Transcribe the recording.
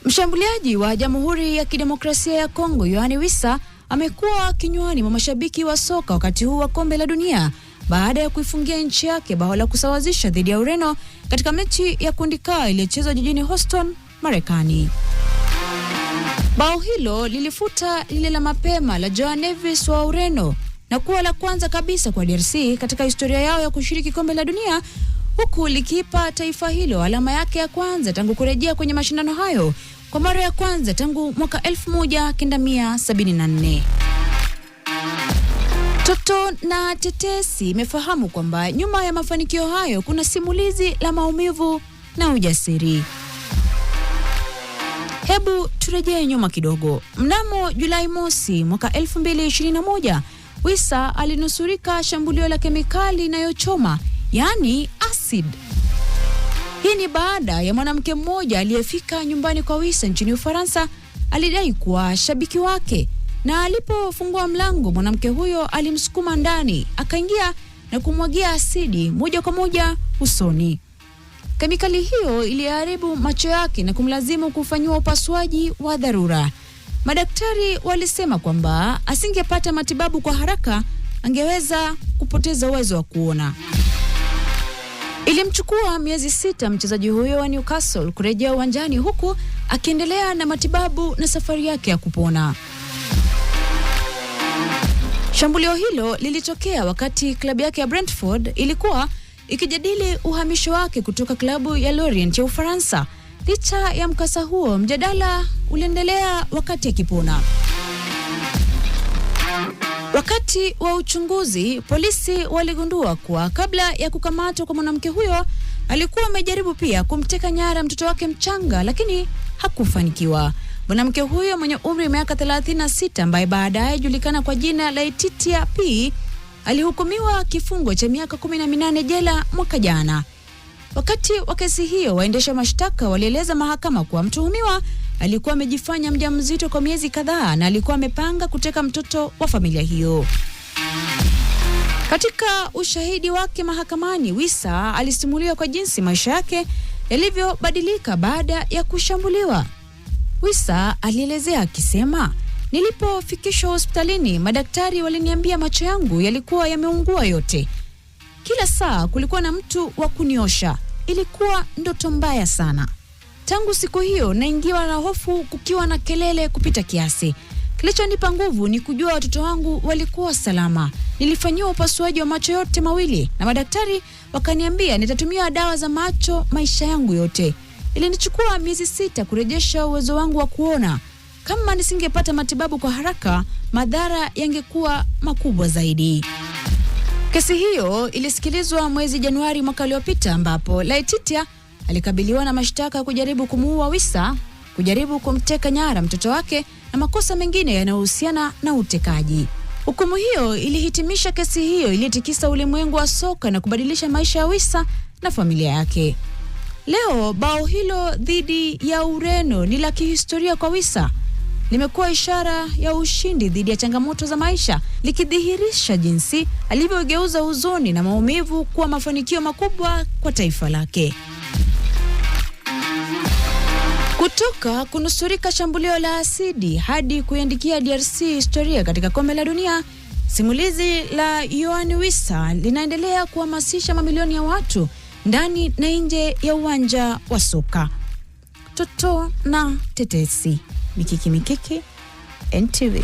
Mshambuliaji wa Jamhuri ya Kidemokrasia ya Kongo Yohani Wissa amekuwa kinywani mwa mashabiki wa soka wakati huu wa Kombe la Dunia baada ya kuifungia nchi yake bao la kusawazisha dhidi ya Ureno katika mechi ya kundi K iliyochezwa jijini Houston, Marekani. Bao hilo lilifuta lile la mapema la Joao Neves wa Ureno na kuwa la kwanza kabisa kwa DRC katika historia yao ya kushiriki Kombe la Dunia, huku likipa taifa hilo alama yake ya kwanza tangu kurejea kwenye mashindano hayo kwa mara ya kwanza tangu mwaka 1974. Toto na tetesi imefahamu kwamba nyuma ya mafanikio hayo kuna simulizi la maumivu na ujasiri. Hebu turejee nyuma kidogo. Mnamo Julai mosi mwaka 2021, Wissa alinusurika shambulio la kemikali inayochoma, yani acid. Hii ni baada ya mwanamke mmoja aliyefika nyumbani kwa Wissa nchini Ufaransa alidai kuwa shabiki wake, na alipofungua mlango mwanamke huyo alimsukuma ndani, akaingia na kumwagia asidi moja kwa moja usoni. Kemikali hiyo iliharibu macho yake na kumlazimu kufanyiwa upasuaji wa dharura. Madaktari walisema kwamba asingepata matibabu kwa haraka angeweza kupoteza uwezo wa kuona. Ilimchukua miezi 6 mchezaji huyo wa Newcastle kurejea uwanjani, huku akiendelea na matibabu na safari yake ya kupona. Shambulio hilo lilitokea wakati klabu yake ya Brentford ilikuwa ikijadili uhamisho wake kutoka klabu ya Lorient ya Ufaransa. Licha ya mkasa huo, mjadala uliendelea wakati akipona. Wakati wa uchunguzi, polisi waligundua kuwa kabla ya kukamatwa kwa mwanamke huyo, alikuwa amejaribu pia kumteka nyara mtoto wake mchanga, lakini hakufanikiwa. Mwanamke huyo mwenye umri wa miaka 36 ambaye baadaye julikana kwa jina la Letitia P alihukumiwa kifungo cha miaka 18 jela mwaka jana. Wakati wa kesi hiyo, waendesha mashtaka walieleza mahakama kuwa mtuhumiwa alikuwa amejifanya mjamzito kwa miezi kadhaa na alikuwa amepanga kuteka mtoto wa familia hiyo. Katika ushahidi wake mahakamani, Wissa alisimulia kwa jinsi maisha yake yalivyobadilika baada ya kushambuliwa. Wissa alielezea akisema, "Nilipofikishwa hospitalini, madaktari waliniambia macho yangu yalikuwa yameungua yote. Kila saa kulikuwa na mtu wa kuniosha. Ilikuwa ndoto mbaya sana. Tangu siku hiyo naingiwa na hofu, kukiwa na kelele kupita kiasi. Kilichonipa nguvu ni kujua watoto wangu walikuwa salama. Nilifanyiwa upasuaji wa macho yote mawili na madaktari wakaniambia nitatumia dawa za macho maisha yangu yote. Ilinichukua miezi 6 kurejesha uwezo wangu wa kuona. Kama nisingepata matibabu kwa haraka, madhara yangekuwa makubwa zaidi." Kesi hiyo ilisikilizwa mwezi Januari mwaka uliopita, ambapo Letitia alikabiliwa na mashtaka ya kujaribu kumuua Wissa, kujaribu kumteka nyara mtoto wake na makosa mengine yanayohusiana na utekaji. Hukumu hiyo ilihitimisha kesi hiyo iliyotikisa ulimwengu wa soka na kubadilisha maisha ya Wissa na familia yake. Leo bao hilo dhidi ya Ureno ni la kihistoria kwa Wissa. Limekuwa ishara ya ushindi dhidi ya changamoto za maisha, likidhihirisha jinsi alivyogeuza huzuni na maumivu kuwa mafanikio makubwa kwa taifa lake. Kutoka kunusurika shambulio la asidi hadi kuiandikia DRC historia katika Kombe la Dunia, simulizi la Yohani Wissa linaendelea kuhamasisha mamilioni ya watu ndani na nje ya uwanja wa soka. Toto na tetesi. Mikiki, NTV.